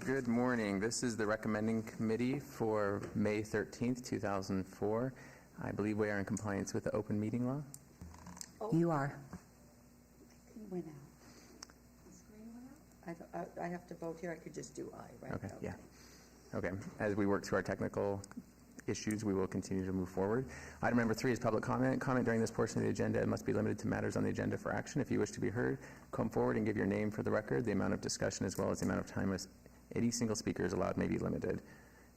Good morning. This is the recommending committee for May 13th, 2004. I believe we are in compliance with the open meeting law. You are. It went out. The screen went out? I have to vote here. I could just do aye, right? Okay, yeah. Okay. As we work through our technical issues, we will continue to move forward. Item number 3 is public comment. Comment during this portion of the agenda must be limited to matters on the agenda for action. If you wish to be heard, come forward and give your name for the record. The amount of discussion as well as the amount of time any single speaker is allowed may be limited.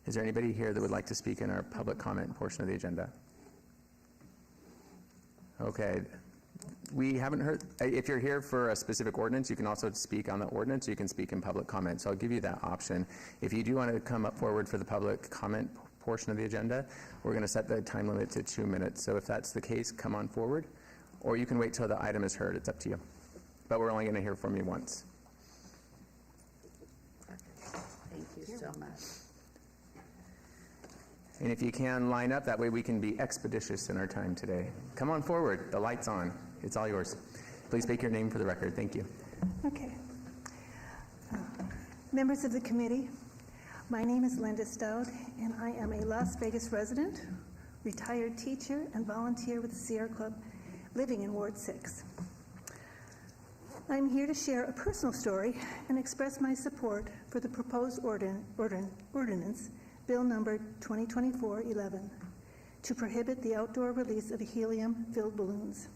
Is there anybody here that would like to speak in our public comment portion of the agenda? Okay. We haven't heard, if you're here for a specific ordinance, you can also speak on the ordinance, or you can speak in public comment. So I'll give you that option. If you do want to come up forward for the public comment portion of the agenda, we're going to set the time limit to 2 minutes. So if that's the case, come on forward, or you can wait till the item is heard. It's up to you. But we're only going to hear from you once. Thank you so much. And if you can line up, that way we can be expeditious in our time today. Come on forward. The light's on. It's all yours. Please speak your name for the record. Thank you. Okay. Members of the committee, my name is Linda Stout, and I am a Las Vegas resident, retired teacher, and volunteer with the Sierra Club, living in Ward 6. I'm here to share a personal story and express my support for the proposed ordinance, Bill number 2024-11, to prohibit the outdoor release of helium-filled balloons.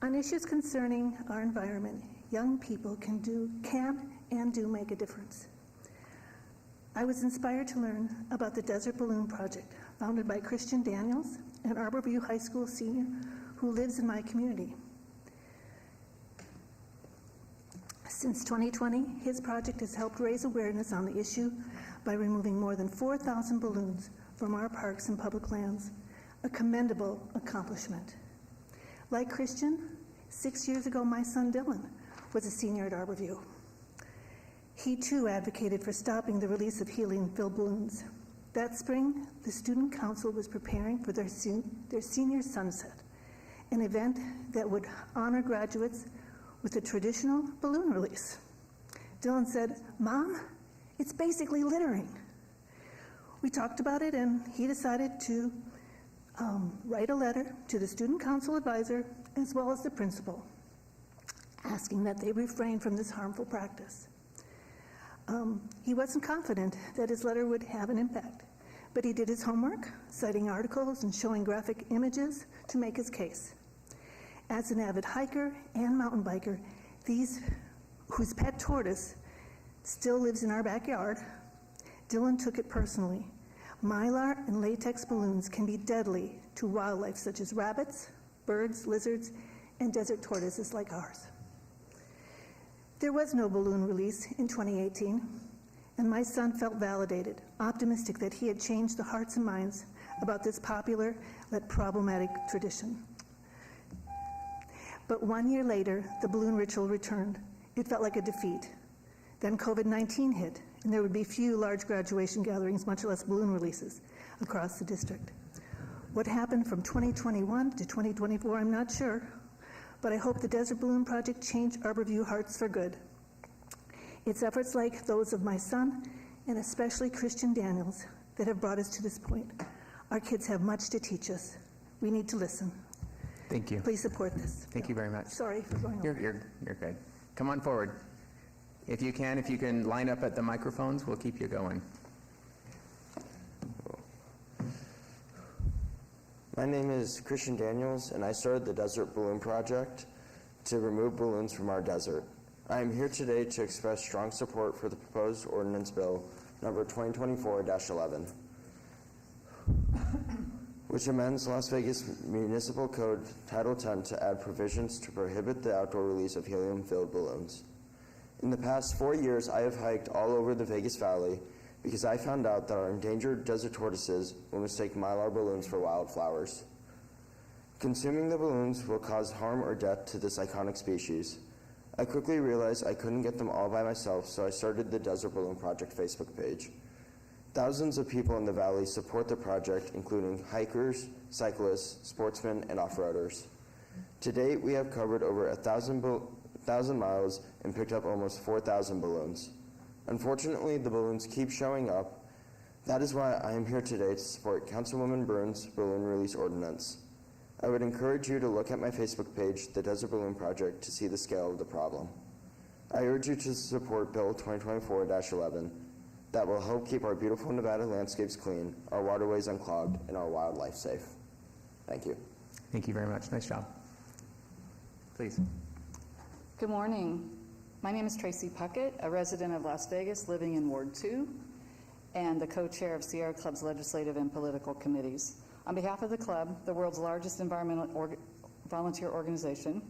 On issues concerning our environment, young people can and do make a difference. I was inspired to learn about the Desert Balloon Project, founded by Christian Daniels, an Arborview High School senior who lives in my community. Since 2020, his project has helped raise awareness on the issue by removing more than 4,000 balloons from our parks and public lands, a commendable accomplishment. Like Christian, 6 years ago, my son Dylan was a senior at Arborview. He too advocated for stopping the release of helium-filled balloons. That spring, the student council was preparing for their senior sunset, an event that would honor graduates with a traditional balloon release. Dylan said, "Mom, it's basically littering." We talked about it, and he decided to write a letter to the student council advisor as well as the principal, asking that they refrain from this harmful practice. He wasn't confident that his letter would have an impact, but he did his homework, citing articles and showing graphic images to make his case. As an avid hiker and mountain biker, whose pet tortoise still lives in our backyard, Dylan took it personally. Mylar and latex balloons can be deadly to wildlife such as rabbits, birds, lizards, and desert tortoises like ours. There was no balloon release in 2018, and my son felt validated, optimistic that he had changed the hearts and minds about this popular but problematic tradition. But 1 year later, the balloon ritual returned. It felt like a defeat. Then COVID-19 hit, and there would be few large graduation gatherings, much less balloon releases, across the district. What happened from 2021 to 2024, I'm not sure, but I hope the Desert Balloon Project changed Arborview hearts for good. It's efforts like those of my son, and especially Christian Daniels, that have brought us to this point. Our kids have much to teach us. We need to listen. Thank you. Please support this. Thank you very much. Sorry for going over. You're good. Come on forward. If you can line up at the microphones, we'll keep you going. My name is Christian Daniels, and I started the Desert Balloon Project to remove balloons from our desert. I am here today to express strong support for the proposed ordinance bill number 2024-11, which amends Las Vegas Municipal Code Title 10 to add provisions to prohibit the outdoor release of helium-filled balloons. In the past 4 years, I have hiked all over the Vegas Valley because I found out that our endangered desert tortoises will mistake mylar balloons for wildflowers. Consuming the balloons will cause harm or death to this iconic species. I quickly realized I couldn't get them all by myself, so I started the Desert Balloon Project Facebook page. Thousands of people in the valley support the project, including hikers, cyclists, sportsmen, and off-roaders. To date, we have covered over 1,000 miles and picked up almost 4,000 balloons. Unfortunately, the balloons keep showing up. That is why I am here today to support Councilwoman Burns' balloon release ordinance. I would encourage you to look at my Facebook page, the Desert Balloon Project, to see the scale of the problem. I urge you to support Bill 2024-11 that will help keep our beautiful Nevada landscapes clean, our waterways unclogged, and our wildlife safe. Thank you. Thank you very much. Nice job. Please. Good morning. My name is Tracy Puckett, a resident of Las Vegas living in Ward 2 and the co-chair of Sierra Club's legislative and political committees. On behalf of the club, the world's largest environmental volunteer organization,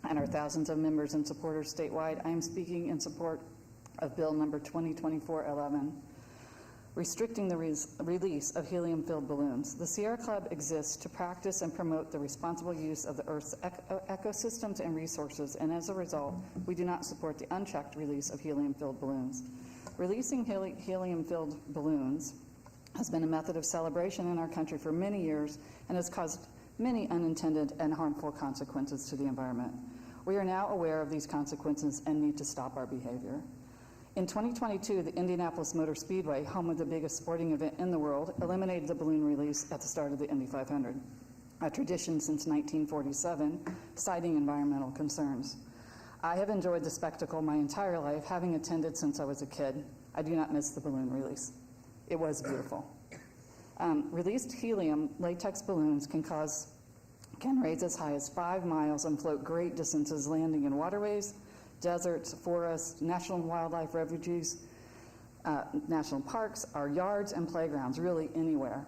and our thousands of members and supporters statewide, I am speaking in support of Bill number 2024-11, restricting the release of helium-filled balloons. The Sierra Club exists to practice and promote the responsible use of the Earth's ecosystems and resources, and as a result, we do not support the unchecked release of helium-filled balloons. Releasing helium-filled balloons has been a method of celebration in our country for many years and has caused many unintended and harmful consequences to the environment. We are now aware of these consequences and need to stop our behavior. In 2022, the Indianapolis Motor Speedway, home of the biggest sporting event in the world, eliminated the balloon release at the start of the Indy 500, a tradition since 1947, citing environmental concerns. I have enjoyed the spectacle my entire life, having attended since I was a kid. I do not miss the balloon release. It was beautiful. Released helium latex balloons can raise as high as 5 miles and float great distances, landing in waterways, deserts, forests, national wildlife refuges, national parks, our yards and playgrounds, really anywhere.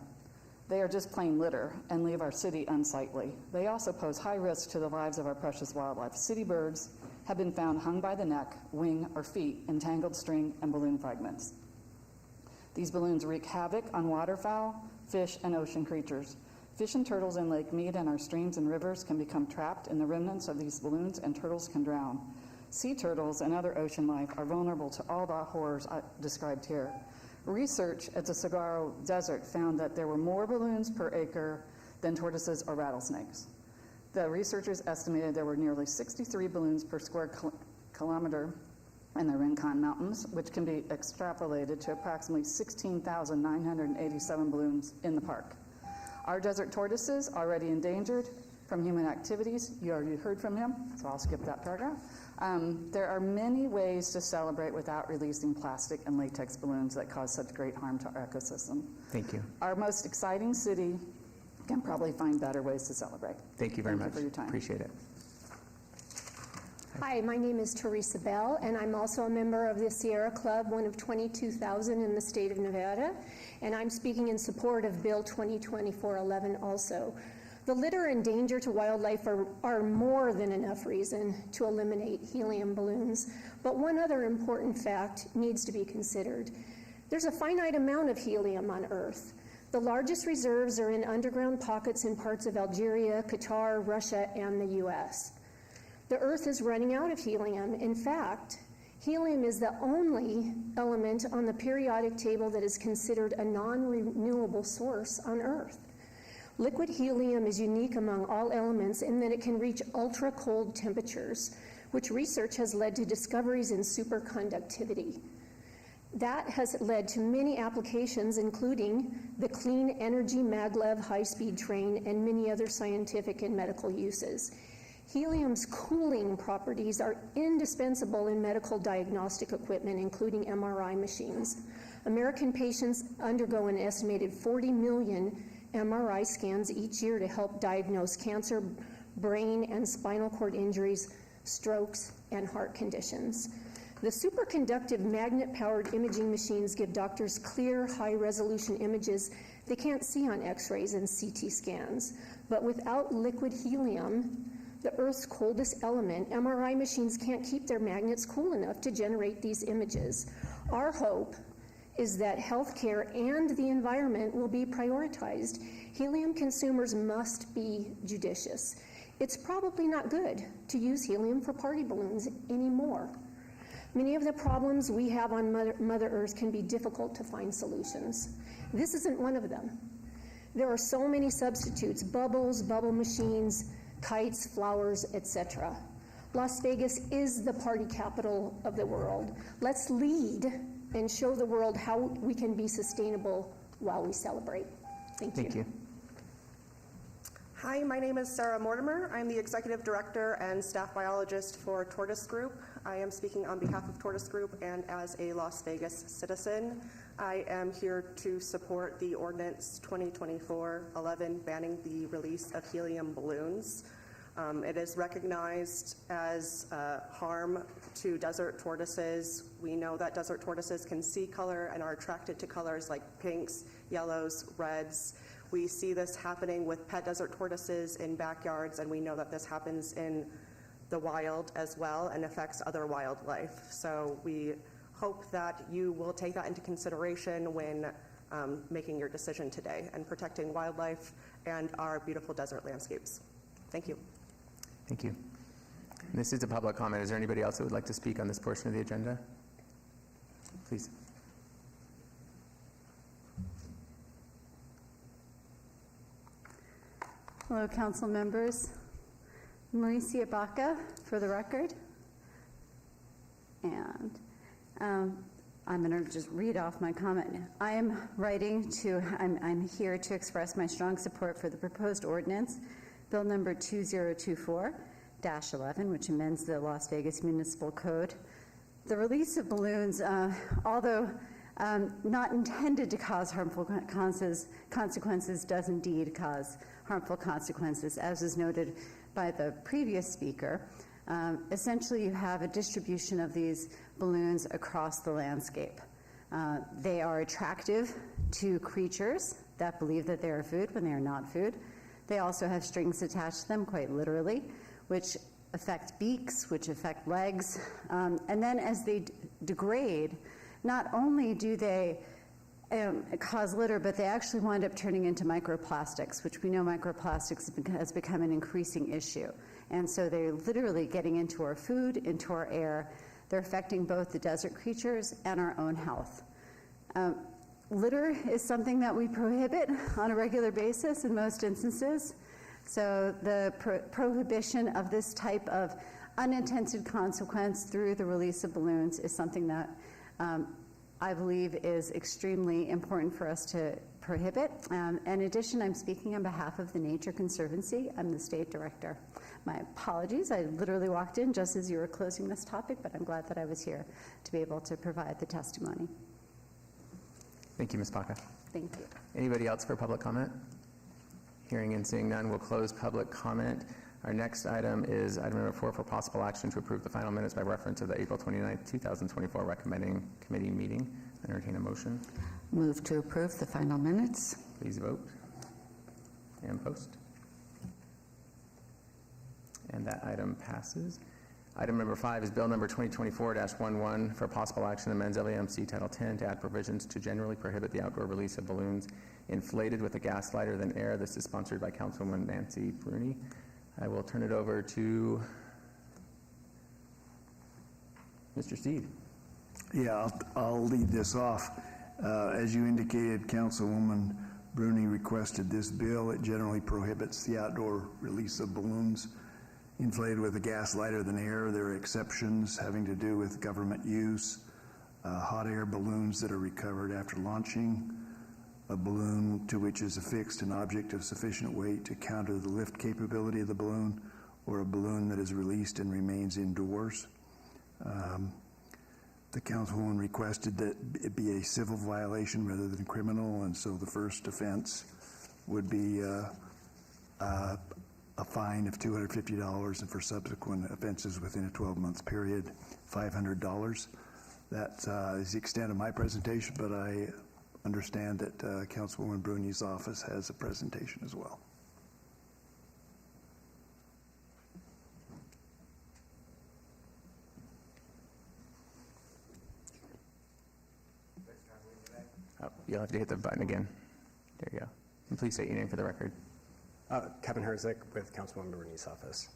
They are just plain litter and leave our city unsightly. They also pose high risk to the lives of our precious wildlife. City birds have been found hung by the neck, wing, or feet in tangled string and balloon fragments. These balloons wreak havoc on waterfowl, fish, and ocean creatures. Fish and turtles in Lake Mead and our streams and rivers can become trapped in the remnants of these balloons, and turtles can drown. Sea turtles and other ocean life are vulnerable to all the horrors described here. Research at the Saguaro Desert found that there were more balloons per acre than tortoises or rattlesnakes. The researchers estimated there were nearly 63 balloons per square kilometer in the Rincon Mountains, which can be extrapolated to approximately 16,987 balloons in the park. Our desert tortoises, already endangered from human activities, you already heard from him, so I'll skip that paragraph. There are many ways to celebrate without releasing plastic and latex balloons that cause such great harm to our ecosystem. Thank you. Our most exciting city can probably find better ways to celebrate. Thank you very much. Thank you for your time. Appreciate it. Hi, my name is Teresa Bell, and I'm also a member of the Sierra Club, one of 22,000 in the state of Nevada, and I'm speaking in support of Bill 2024-11 also. The litter and danger to wildlife are more than enough reason to eliminate helium balloons, but one other important fact needs to be considered. There's a finite amount of helium on Earth. The largest reserves are in underground pockets in parts of Algeria, Qatar, Russia, and the US. The Earth is running out of helium. In fact, helium is the only element on the periodic table that is considered a non-renewable source on Earth. Liquid helium is unique among all elements in that it can reach ultra-cold temperatures, which research has led to discoveries in superconductivity. That has led to many applications, including the clean energy maglev high-speed train and many other scientific and medical uses. Helium's cooling properties are indispensable in medical diagnostic equipment, including MRI machines. American patients undergo an estimated 40 million MRI scans each year to help diagnose cancer, brain and spinal cord injuries, strokes, and heart conditions. The superconductive magnet-powered imaging machines give doctors clear, high-resolution images they can't see on X-rays and CT scans. But without liquid helium, the Earth's coldest element, MRI machines can't keep their magnets cool enough to generate these images. Our hope is that healthcare and the environment will be prioritized. Helium consumers must be judicious. It's probably not good to use helium for party balloons anymore. Many of the problems we have on Mother Earth can be difficult to find solutions. This isn't one of them. There are so many substitutes: bubbles, bubble machines, kites, flowers, etc. Las Vegas is the party capital of the world. Let's lead and show the world how we can be sustainable while we celebrate. Thank you. Thank you. Hi, my name is Sarah Mortimer. I'm the Executive Director and Staff Biologist for Tortoise Group. I am speaking on behalf of Tortoise Group and as a Las Vegas citizen. I am here to support the Ordinance 2024-11 banning the release of helium balloons. It is recognized as harm to desert tortoises. We know that desert tortoises can see color and are attracted to colors like pinks, yellows, reds. We see this happening with pet desert tortoises in backyards, and we know that this happens in the wild as well and affects other wildlife. So we hope that you will take that into consideration when making your decision today and protecting wildlife and our beautiful desert landscapes. Thank you. Thank you. And this is a public comment. Is there anybody else that would like to speak on this portion of the agenda? Please. Hello, council members. Mauricia Baca, for the record. And I'm going to just read off my comment. I'm here to express my strong support for the proposed ordinance, Bill number 2024-11, which amends the Las Vegas Municipal Code. The release of balloons, although not intended to cause harmful consequences, does indeed cause harmful consequences, as is noted by the previous speaker. Essentially, you have a distribution of these balloons across the landscape. They are attractive to creatures that believe that they are food when they are not food. They also have strings attached to them, quite literally, which affect beaks, which affect legs. And then as they degrade, not only do they cause litter, but they actually wind up turning into microplastics, which we know microplastics has become an increasing issue. And so they're literally getting into our food, into our air. They're affecting both the desert creatures and our own health. Litter is something that we prohibit on a regular basis in most instances. So the prohibition of this type of unintended consequence through the release of balloons is something that I believe is extremely important for us to prohibit. In addition, I'm speaking on behalf of the Nature Conservancy. I'm the state director. My apologies, I literally walked in just as you were closing this topic, but I'm glad that I was here to be able to provide the testimony. Thank you, Ms. Baca. Thank you. Anybody else for public comment? Hearing and seeing none, we'll close public comment. Our next item is item number 4 for possible action to approve the final minutes by reference of the April 29th, 2024 recommending committee meeting. Entertain a motion. Move to approve the final minutes. Please vote and post. And that item passes. Item number 5 is bill number 2024-11 for possible action amends LAMC Title 10 to add provisions to generally prohibit the outdoor release of balloons inflated with a gas lighter than air. This is sponsored by Councilwoman Nancy Bruni. I will turn it over to Mr. Steve. Yeah, I'll lead this off. As you indicated, Councilwoman Bruni requested this bill. It generally prohibits the outdoor release of balloons inflated with a gas lighter than air. There are exceptions having to do with government use, hot air balloons that are recovered after launching, a balloon to which is affixed an object of sufficient weight to counter the lift capability of the balloon, or a balloon that is released and remains indoors. The councilwoman requested that it be a civil violation rather than criminal, and so the first offense would be a fine of $250, and for subsequent offenses within a 12-month period, $500. That is the extent of my presentation, but I understand that Councilwoman Bruni's office has a presentation as well. Oh, you'll have to hit the button again. There you go. And please state your name for the record. Kevin Herzik with Councilwoman Bruni's office.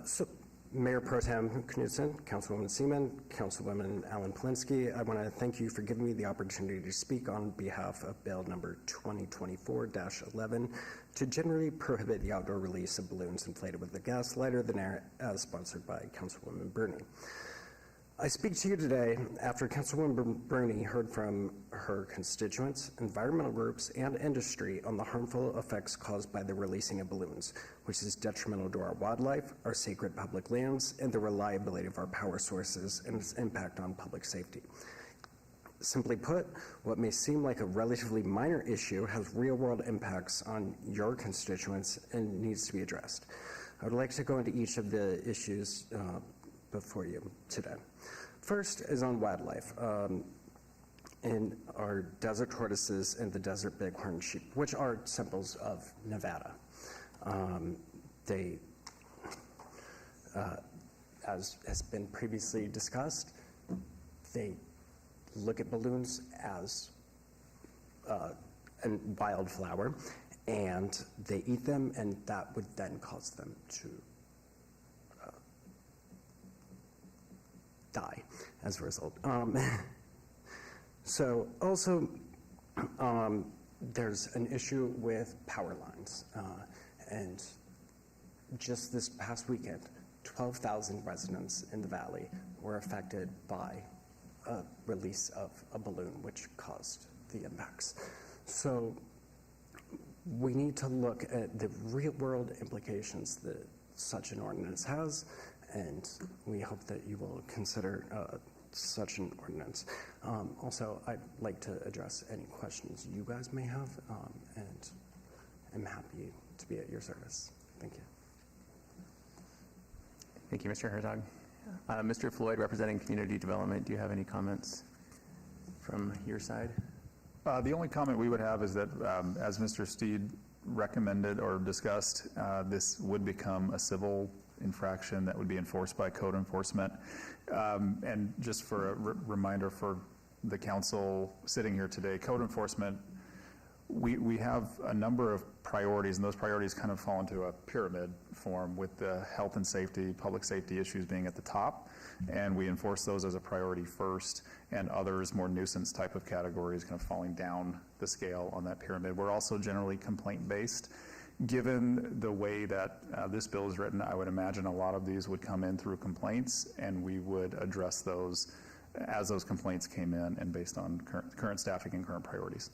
So Mayor Pro Tem Knudsen, Councilwoman Seaman, Councilwoman Alan Polinsky, I want to thank you for giving me the opportunity to speak on behalf of Bill number 2024-11 to generally prohibit the outdoor release of balloons inflated with a gas lighter than air, as sponsored by Councilwoman Bruni. I speak to you today after Councilwoman Bruni heard from her constituents, environmental groups, and industry on the harmful effects caused by the releasing of balloons, which is detrimental to our wildlife, our sacred public lands, and the reliability of our power sources and its impact on public safety. Simply put, what may seem like a relatively minor issue has real-world impacts on your constituents and needs to be addressed. I would like to go into each of the issues before you today. First is on wildlife, in our desert tortoises and the desert bighorn sheep, which are symbols of Nevada. As has been previously discussed, they look at balloons as a wildflower, and they eat them, and that would then cause them to die as a result. So also, there's an issue with power lines, and just this past weekend, 12,000 residents in the valley were affected by a release of a balloon, which caused the impacts. So we need to look at the real-world implications that such an ordinance has, and we hope that you will consider such an ordinance. Also, I'd like to address any questions you guys may have, and I'm happy to be at your service. Thank you. Thank you, Mr. Herzog. Mr. Floyd, representing Community Development, do you have any comments from your side? The only comment we would have is that, as Mr. Steed recommended or discussed, this would become a civil infraction that would be enforced by code enforcement. And just for a reminder for the council sitting here today, code enforcement, we have a number of priorities, and those priorities kind of fall into a pyramid form, with the health and safety, public safety issues being at the top, and we enforce those as a priority first, and others, more nuisance type of categories, kind of falling down the scale on that pyramid. We're also generally complaint-based. Given the way that this bill is written, I would imagine a lot of these would come in through complaints, and we would address those as those complaints came in and based on current staffing and current priorities.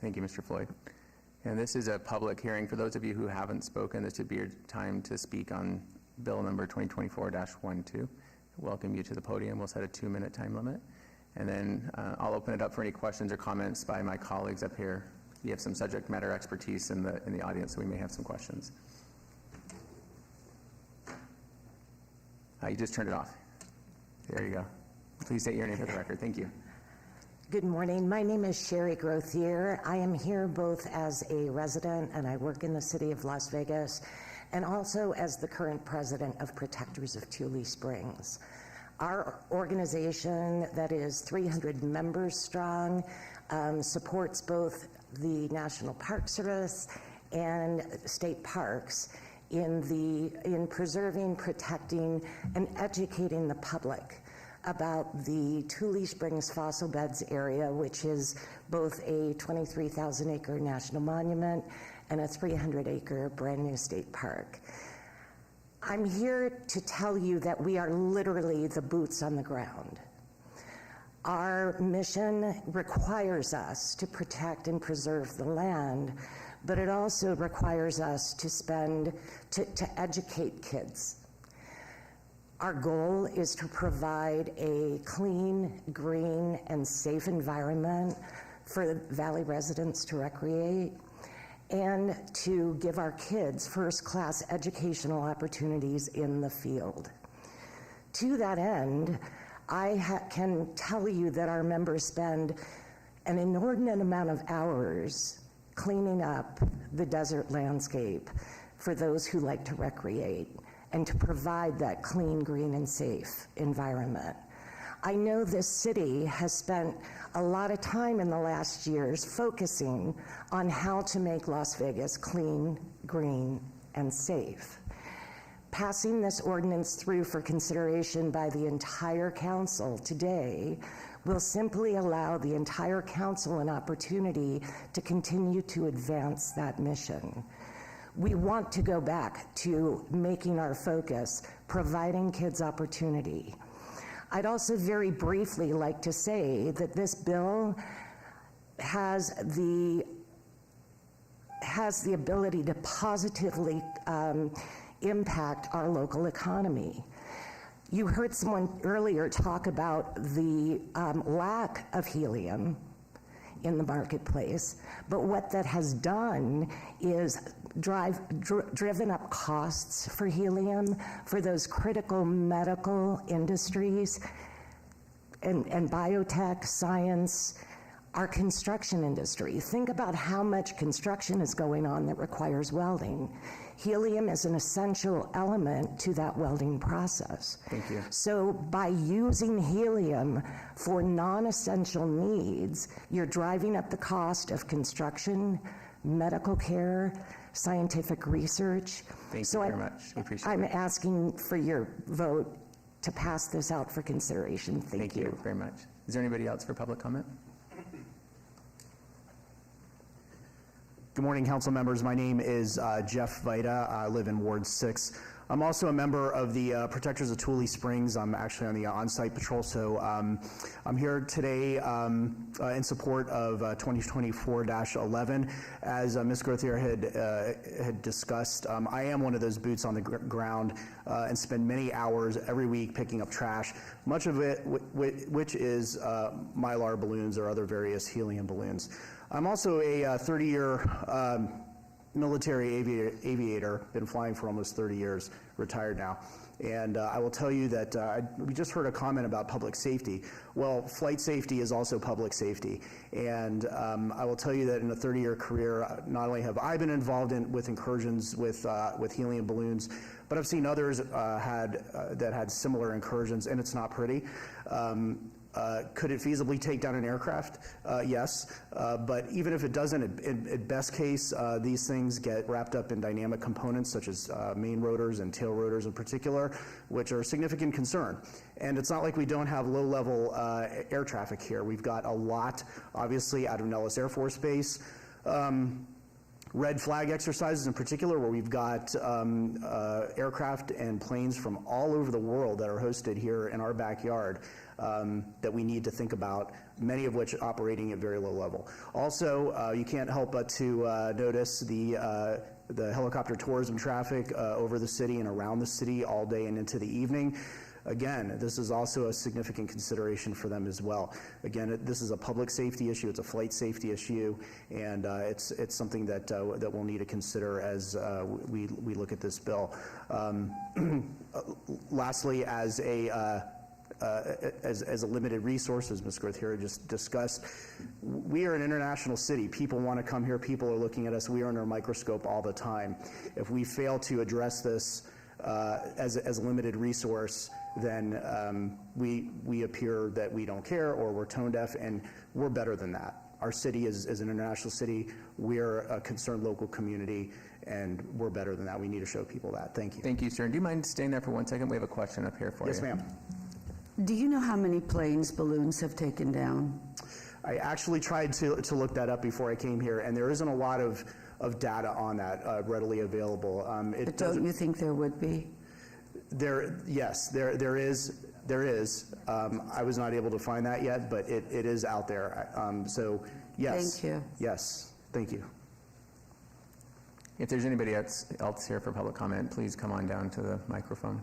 Thank you, Mr. Floyd. And this is a public hearing. For those of you who haven't spoken, this would be your time to speak on bill number 2024-12. Welcome you to the podium. We'll set a 2-minute time limit. And then I'll open it up for any questions or comments by my colleagues up here. We have some subject matter expertise in the audience, so we may have some questions. You just turned it off. There you go. Please state your name for the record. Thank you. Good morning. My name is Sherry Grothier. I am here both as a resident, and I work in the city of Las Vegas, and also as the current president of Protectors of Tule Springs. Our organization, that is 300 members strong, supports both the National Park Service and state parks in preserving, protecting, and educating the public about the Tule Springs Fossil Beds area, which is both a 23,000-acre national monument and a 300-acre brand-new state park. I'm here to tell you that we are literally the boots on the ground. Our mission requires us to protect and preserve the land, but it also requires us to educate kids. Our goal is to provide a clean, green, and safe environment for Valley residents to recreate, and to give our kids first-class educational opportunities in the field. To that end, I can tell you that our members spend an inordinate amount of hours cleaning up the desert landscape for those who like to recreate and to provide that clean, green, and safe environment. I know this city has spent a lot of time in the last years focusing on how to make Las Vegas clean, green, and safe. Passing this ordinance through for consideration by the entire council today will simply allow the entire council an opportunity to continue to advance that mission. We want to go back to making our focus providing kids opportunity. I'd also very briefly like to say that this bill has the ability to positively impact our local economy. You heard someone earlier talk about the lack of helium in the marketplace, but what that has done is driven up costs for helium for those critical medical industries and biotech, science, our construction industry. Think about how much construction is going on that requires welding. Helium is an essential element to that welding process. Thank you. So by using helium for non-essential needs, you're driving up the cost of construction, medical care, scientific research. Thank you very much. We appreciate I'm it. asking for your vote to pass this out for consideration. Thank you. Very much. Is there anybody else for public comment? Good morning, council members. My name is Jeff Vita. I live in Ward 6. I'm also a member of the Protectors of Tule Springs. I'm actually on the on-site patrol, so I'm here today in support of 2024-11. As Ms. Grothier had discussed, I am one of those boots on the ground and spend many hours every week picking up trash, much of it which is Mylar balloons or other various helium balloons. I'm also a 30-year military aviator, been flying for almost 30 years, retired now. And I will tell you that we just heard a comment about public safety. Well, flight safety is also public safety. And I will tell you that in a 30-year career, not only have I been involved with incursions with helium balloons, but I've seen others that had similar incursions, and it's not pretty. Could it feasibly take down an aircraft? Yes, but even if it doesn't, at best case, these things get wrapped up in dynamic components such as main rotors and tail rotors in particular, which are a significant concern. And it's not like we don't have low-level air traffic here. We've got a lot, obviously, out of Nellis Air Force Base. Red flag exercises in particular, where we've got aircraft and planes from all over the world that are hosted here in our backyard that we need to think about, many of which operating at very low level. Also, you can't help but to notice the helicopter tourism traffic over the city and around the city all day and into the evening. Again, this is also a significant consideration for them as well. Again, this is a public safety issue, it's a flight safety issue, and it's something that we'll need to consider as we look at this bill. Lastly, as a limited resource, as Ms. Grothier just discussed, we are an international city. People want to come here. People are looking at us. We are under a microscope all the time. If we fail to address this as a limited resource, then we appear that we don't care or we're tone deaf, and we're better than that. Our city is an international city. We're a concerned local community, and we're better than that. We need to show people that. Thank you. Thank you, sir. Do you mind staying there for 1 second? We have a question up here for you. Yes, ma'am. Do you know how many planes balloons have taken down? I actually tried to look that up before I came here, and there isn't a lot of data on that readily available. But don't you think there would be? Yes, there is. I was not able to find that yet, but it is out there. So yes. Thank you. Yes, thank you. If there's anybody else here for public comment, please come on down to the microphone.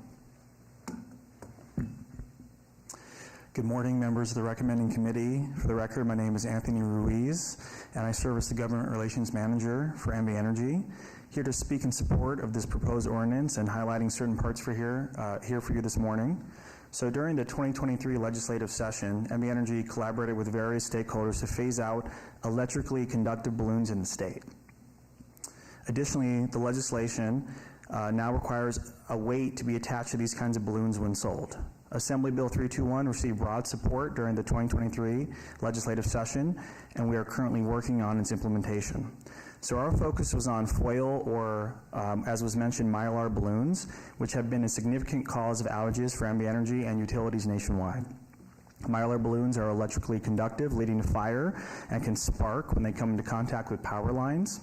Good morning, members of the recommending committee. For the record, my name is Anthony Ruiz, and I serve as the Government Relations Manager for MB Energy, here to speak in support of this proposed ordinance and highlighting certain parts for here for you this morning. So during the 2023 legislative session, MB Energy collaborated with various stakeholders to phase out electrically conductive balloons in the state. Additionally, the legislation now requires a weight to be attached to these kinds of balloons when sold. Assembly Bill 321 received broad support during the 2023 legislative session, and we are currently working on its implementation. So our focus was on foil or, as was mentioned, Mylar balloons, which have been a significant cause of outages for MB Energy and utilities nationwide. Mylar balloons are electrically conductive, leading to fire, and can spark when they come into contact with power lines.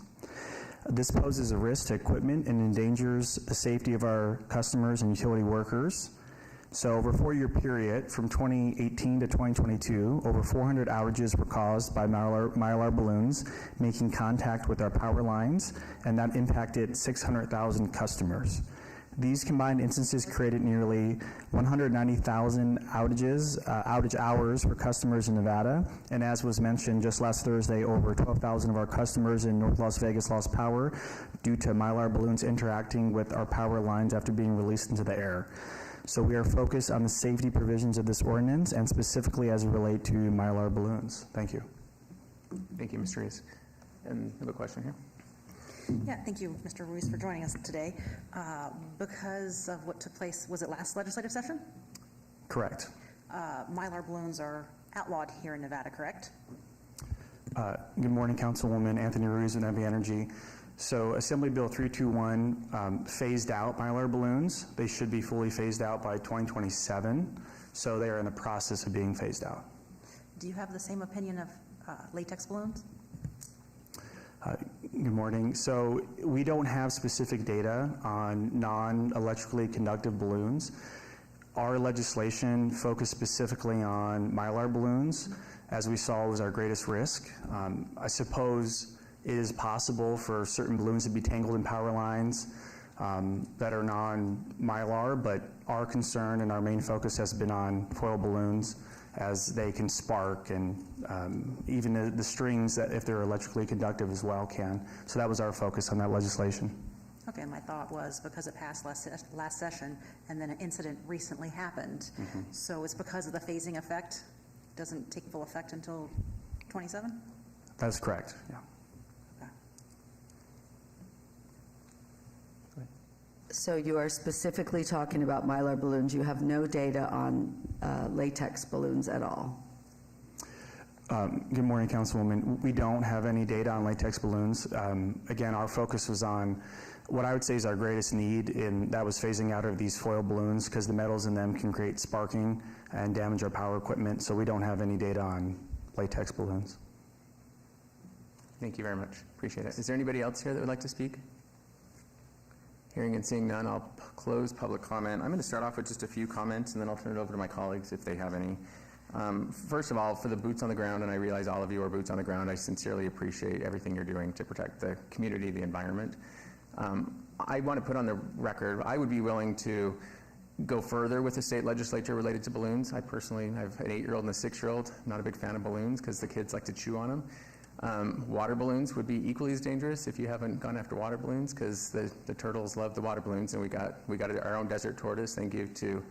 This poses a risk to equipment and endangers the safety of our customers and utility workers. So over a 4-year period, from 2018 to 2022, over 400 outages were caused by Mylar balloons making contact with our power lines, and that impacted 600,000 customers. These combined instances created nearly 190,000 outage hours for customers in Nevada, and as was mentioned just last Thursday, over 12,000 of our customers in North Las Vegas lost power due to Mylar balloons interacting with our power lines after being released into the air. So we are focused on the safety provisions of this ordinance and specifically as it relates to Mylar balloons. Thank you. Thank you, Mr. Ruiz. And I have a question here. Yeah, thank you, Mr. Ruiz, for joining us today. Because of what took place, was it last legislative session? Correct. Mylar balloons are outlawed here in Nevada, correct? Good morning, Councilwoman. Anthony Ruiz with MV Energy. So Assembly Bill 321 phased out Mylar balloons. They should be fully phased out by 2027. So they are in the process of being phased out. Do you have the same opinion of latex balloons? Good morning. So we don't have specific data on non-electrically conductive balloons. Our legislation focused specifically on Mylar balloons, as we saw was our greatest risk. I suppose it is possible for certain balloons to be tangled in power lines that are non-Mylar, but our concern and our main focus has been on foil balloons as they can spark, and even the strings, that if they're electrically conductive as well, can. So that was our focus on that legislation. Okay, my thought was because it passed last session and then an incident recently happened. So it's because of the phasing effect, doesn't take full effect until 27? That's correct, yeah. So you are specifically talking about Mylar balloons. You have no data on latex balloons at all? Good morning, Councilwoman. We don't have any data on latex balloons. Again, our focus was on what I would say is our greatest need, and that was phasing out of these foil balloons because the metals in them can create sparking and damage our power equipment. So we don't have any data on latex balloons. Thank you very much. Appreciate it. Is there anybody else here that would like to speak? Hearing and seeing none, I'll close public comment. I'm going to start off with just a few comments, and then I'll turn it over to my colleagues if they have any. First of all, for the boots on the ground, and I realize all of you are boots on the ground, I sincerely appreciate everything you're doing to protect the community, the environment. I want to put on the record, I would be willing to go further with the state legislature related to balloons. I personally have an 8-year-old and a 6-year-old. I'm not a big fan of balloons because the kids like to chew on them. Water balloons would be equally as dangerous if you haven't gone after water balloons, because the turtles love the water balloons, and we got our own desert tortoise. Thank you to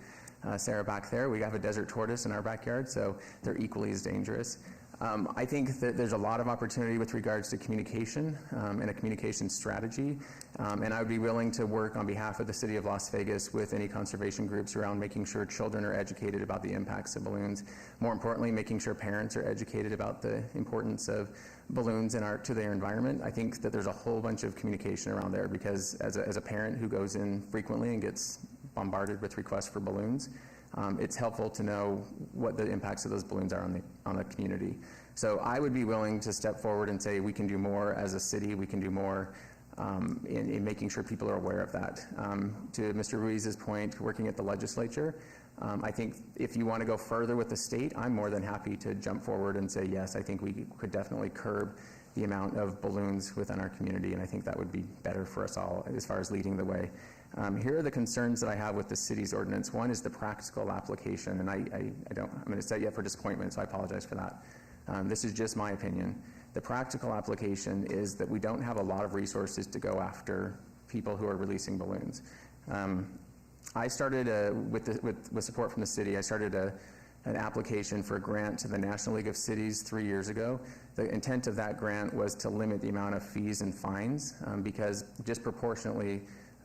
Sarah back there. We have a desert tortoise in our backyard, so they're equally as dangerous. I think that there's a lot of opportunity with regards to communication and a communication strategy, and I would be willing to work on behalf of the City of Las Vegas with any conservation groups around making sure children are educated about the impacts of balloons. More importantly, making sure parents are educated about the importance of balloons to their environment. I think that there's a whole bunch of communication around there, because as a parent who goes in frequently and gets bombarded with requests for balloons, it's helpful to know what the impacts of those balloons are on the community. So I would be willing to step forward and say we can do more as a city, we can do more in making sure people are aware of that. To Mr. Ruiz's point, working at the legislature, I think if you want to go further with the state, I'm more than happy to jump forward and say, yes, I think we could definitely curb the amount of balloons within our community, and I think that would be better for us all as far as leading the way. Here are the concerns that I have with the city's ordinance. One is the practical application, and I'm going to set you up for disappointment, so I apologize for that. This is just my opinion. The practical application is that we don't have a lot of resources to go after people who are releasing balloons. I started, with support from the city, I started an application for a grant to the National League of Cities 3 years ago. The intent of that grant was to limit the amount of fees and fines, because disproportionately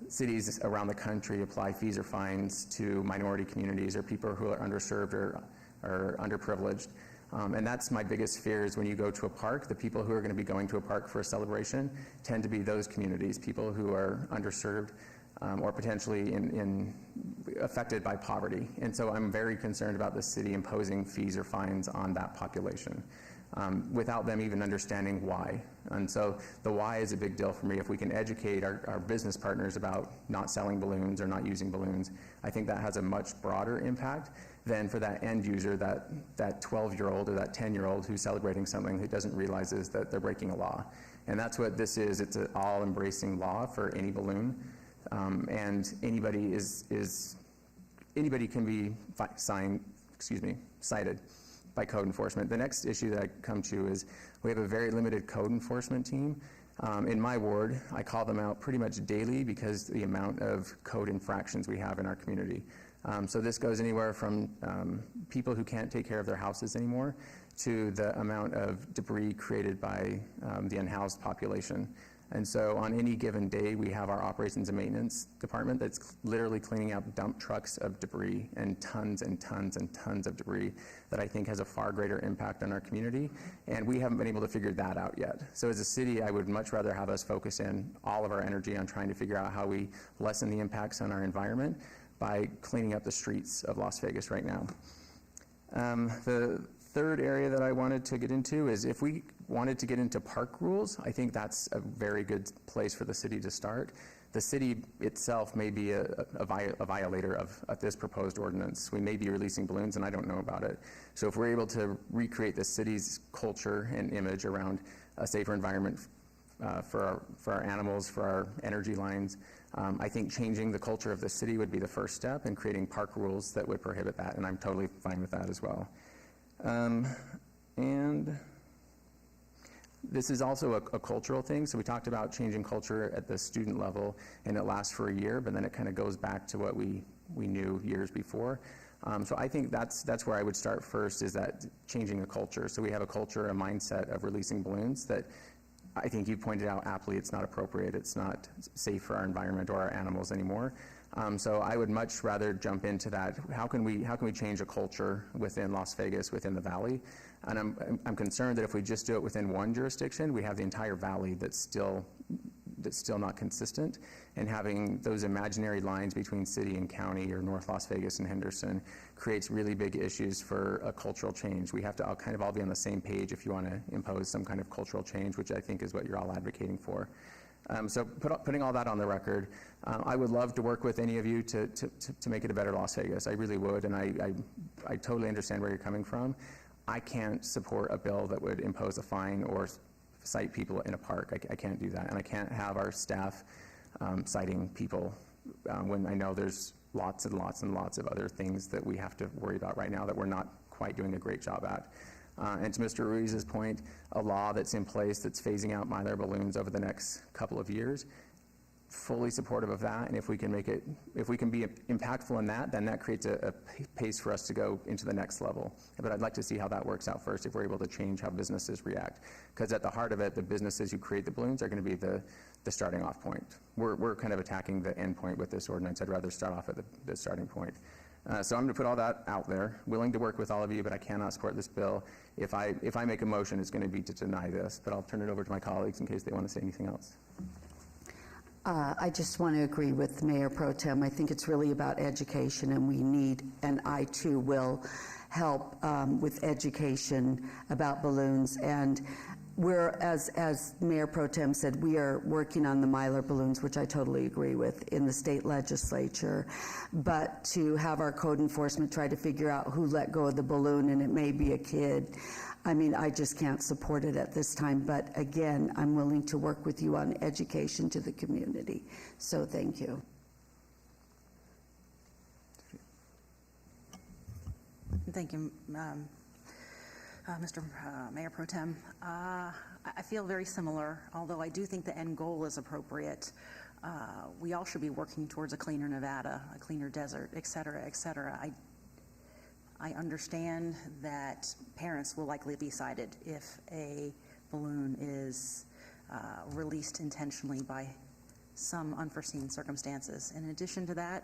cities around the country apply fees or fines to minority communities or people who are underserved or underprivileged. And that's my biggest fear, is when you go to a park, the people who are going to be going to a park for a celebration tend to be those communities, people who are underserved or potentially affected by poverty. And so I'm very concerned about the city imposing fees or fines on that population. without them even understanding why. And so the why is a big deal for me. If we can educate our business partners about not selling balloons or not using balloons, I think that has a much broader impact than for that end user, that 12-year-old or that 10-year-old who's celebrating something who doesn't realize is that they're breaking a law. And that's what this is. It's an all-embracing law for any balloon. And anybody anybody can be cited by code enforcement. The next issue that I come to is we have a very limited code enforcement team. In my ward, I call them out pretty much daily because the amount of code infractions we have in our community. So this goes anywhere from people who can't take care of their houses anymore to the amount of debris created by the unhoused population. And so on any given day, we have our operations and maintenance department that's literally cleaning out dump trucks of debris and tons and tons and tons of debris that I think has a far greater impact on our community. And we haven't been able to figure that out yet. So as a city, I would much rather have us focus in all of our energy on trying to figure out how we lessen the impacts on our environment by cleaning up the streets of Las Vegas right now. The third area that I wanted to get into is if we wanted to get into park rules, I think that's a very good place for the city to start. The city itself may be a violator of this proposed ordinance. We may be releasing balloons and I don't know about it. So if we're able to recreate the city's culture and image around a safer environment for our animals, for our energy lines, I think changing the culture of the city would be the first step and creating park rules that would prohibit that, and I'm totally fine with that as well. And this is also a cultural thing. So we talked about changing culture at the student level, and it lasts for a year, but then it kind of goes back to what we knew years before. So I think that's where I would start first, is that changing a culture. So we have a culture, a mindset of releasing balloons that I think you pointed out aptly, it's not appropriate, it's not safe for our environment or our animals anymore. So I would much rather jump into that. How can we change a culture within Las Vegas, within the valley? And I'm concerned that if we just do it within one jurisdiction, we have the entire valley that's still not consistent, and having those imaginary lines between city and county or North Las Vegas and Henderson creates really big issues for a cultural change. We have to kind of all be on the same page if you want to impose some kind of cultural change, which I think is what you're all advocating for. So putting all that on the record, I would love to work with any of you to make it a better Las Vegas. I really would, and I totally understand where you're coming from. I can't support a bill that would impose a fine or cite people in a park. I can't do that, and I can't have our staff citing people when I know there's lots and lots and lots of other things that we have to worry about right now that we're not quite doing a great job at. And to Mr. Ruiz's point, a law that's in place that's phasing out Mylar balloons over the next couple of years, fully supportive of that. And if we can be impactful in that, then that creates a pace for us to go into the next level. But I'd like to see how that works out first, if we're able to change how businesses react. Because at the heart of it, the businesses who create the balloons are going to be the starting off point. We're kind of attacking the end point with this ordinance. I'd rather start off at the starting point. So I'm going to put all that out there, willing to work with all of you, but I cannot support this bill. If I make a motion, it's going to be to deny this, but I'll turn it over to my colleagues in case they want to say anything else. I just want to agree with Mayor Pro Tem. I think it's really about education, and we need, and I too will help with education about balloons. And we're, as Mayor Pro Tem said, we are working on the Mylar balloons, which I totally agree with, in the state legislature. But to have our code enforcement try to figure out who let go of the balloon, and it may be a kid, I mean, I just can't support it at this time. But again, I'm willing to work with you on education to the community. So thank you. Thank you, Mr. Mayor Pro Tem. I feel very similar, although I do think the end goal is appropriate. We all should be working towards a cleaner Nevada, a cleaner desert, et cetera, et cetera. I understand that parents will likely be cited if a balloon is released intentionally by some unforeseen circumstances. In addition to that,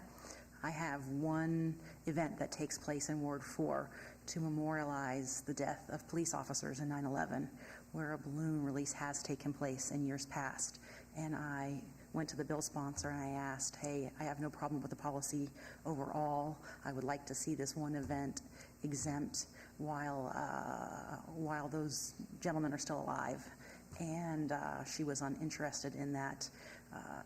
I have one event that takes place in Ward 4 to memorialize the death of police officers in 9/11, where a balloon release has taken place in years past. And I went to the bill sponsor and I asked, hey, I have no problem with the policy overall. I would like to see this one event exempt while those gentlemen are still alive. And she was uninterested in that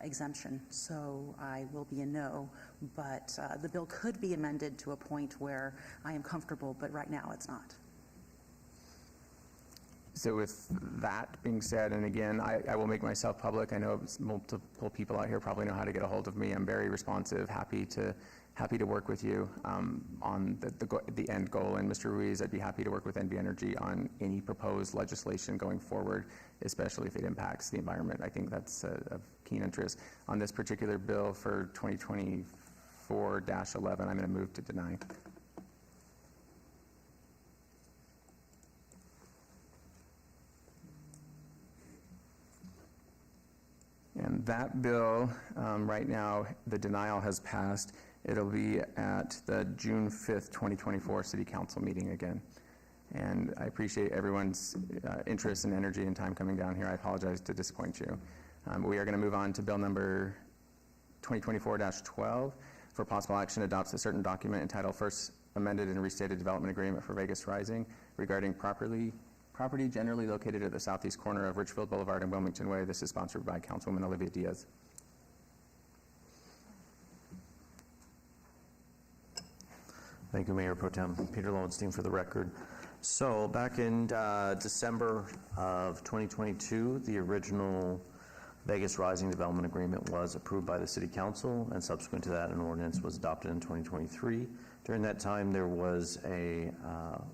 exemption, so I will be a no. But the bill could be amended to a point where I am comfortable, but right now it's not. So with that being said, and again, I will make myself public. I know multiple people out here probably know how to get a hold of me. I'm very responsive, happy to work with you on the end goal. And Mr. Ruiz, I'd be happy to work with NV Energy on any proposed legislation going forward, especially if it impacts the environment. I think that's of keen interest. On this particular bill for 2024-11, I'm going to move to deny. And that bill, right now, the denial has passed. It'll be at the June 5th, 2024 City Council meeting again. And I appreciate everyone's interest and energy and time coming down here. I apologize to disappoint you. We are going to move on to bill number 2024-12 for possible action adopts a certain document entitled First Amended and Restated Development Agreement for Vegas Rising regarding property generally located at the southeast corner of Richfield Boulevard and Wilmington Way. This is sponsored by Councilwoman Olivia Diaz. Thank you, Mayor Pro Tem. Peter Lowenstein for the record. So back in December of 2022, the original Vegas Rising Development Agreement was approved by the City Council, and subsequent to that, an ordinance was adopted in 2023. During that time, there was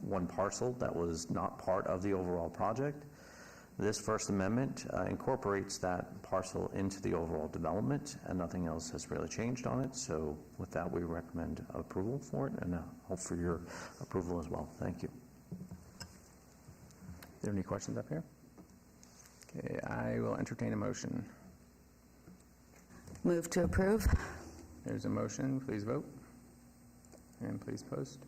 one parcel that was not part of the overall project. This First Amendment incorporates that parcel into the overall development, and nothing else has really changed on it. So with that, we recommend approval for it, and hope for your approval as well. Thank you. Are there any questions up here? Okay, I will entertain a motion. Move to approve. There's a motion. Please vote. And please post.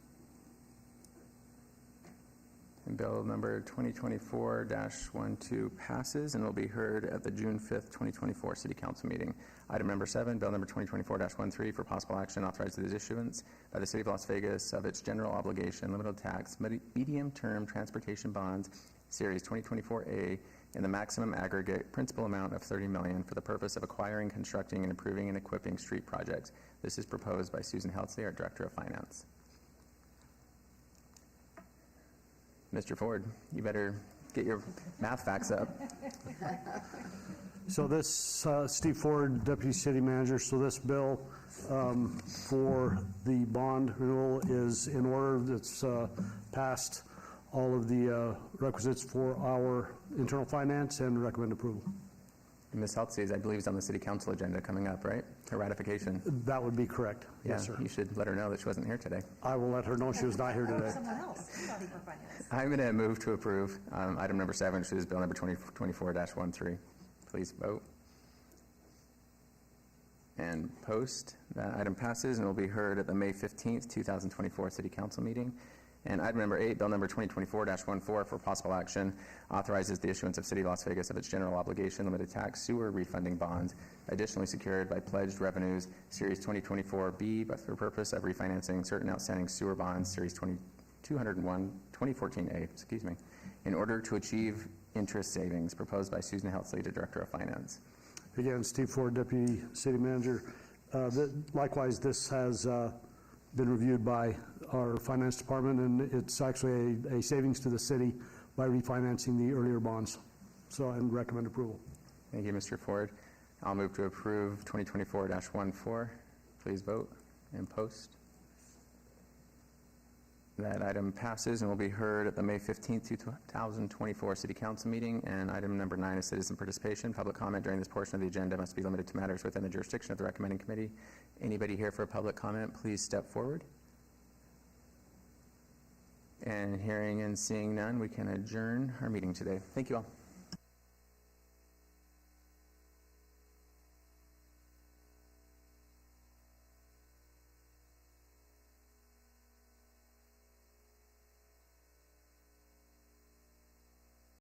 And bill number 2024-12 passes and will be heard at the June 5th, 2024 City Council meeting. Item number 7, bill number 2024-13 for possible action authorizes the issuance by the City of Las Vegas of its general obligation limited tax medium-term transportation bonds series 2024A in the maximum aggregate principal amount of $30 million for the purpose of acquiring, constructing, and improving and equipping street projects. This is proposed by Susan Heltzley, our Director of Finance. Mr. Ford, you better get your math facts up. So this, Steve Ford, Deputy City Manager, so this bill for the bond renewal is in order. It's passed all of the requisites for our internal finance and recommend approval. Ms. Heltzley, I believe, is on the City Council agenda coming up, right? Her ratification. That would be correct. Yeah, yes, sir. You should let her know that she wasn't here today. I will let her know she was not here today. Someone else. Somebody for finance. I'm going to move to approve item number 7, which is bill number 2024-13. Please vote. And post. That item passes and will be heard at the May 15th, 2024 City Council meeting. And item number 8, bill number 2024-14 for possible action authorizes the issuance of City of Las Vegas of its general obligation limited tax sewer refunding bonds, additionally secured by pledged revenues, Series 2024B, but for purpose of refinancing certain outstanding sewer bonds, Series 2014A, in order to achieve interest savings, proposed by Susan Heltzley, the Director of Finance. Again, Steve Ford, Deputy City Manager. Likewise, this has been reviewed by our finance department, and it's actually a savings to the city by refinancing the earlier bonds. So I recommend approval. Thank you, Mr. Ford. I'll move to approve 2024-14. Please vote and post. That item passes and will be heard at the May 15th, 2024 City Council meeting. And item number 9 is citizen participation. Public comment during this portion of the agenda must be limited to matters within the jurisdiction of the recommending committee. Anybody here for a public comment, please step forward. And hearing and seeing none, we can adjourn our meeting today. Thank you all.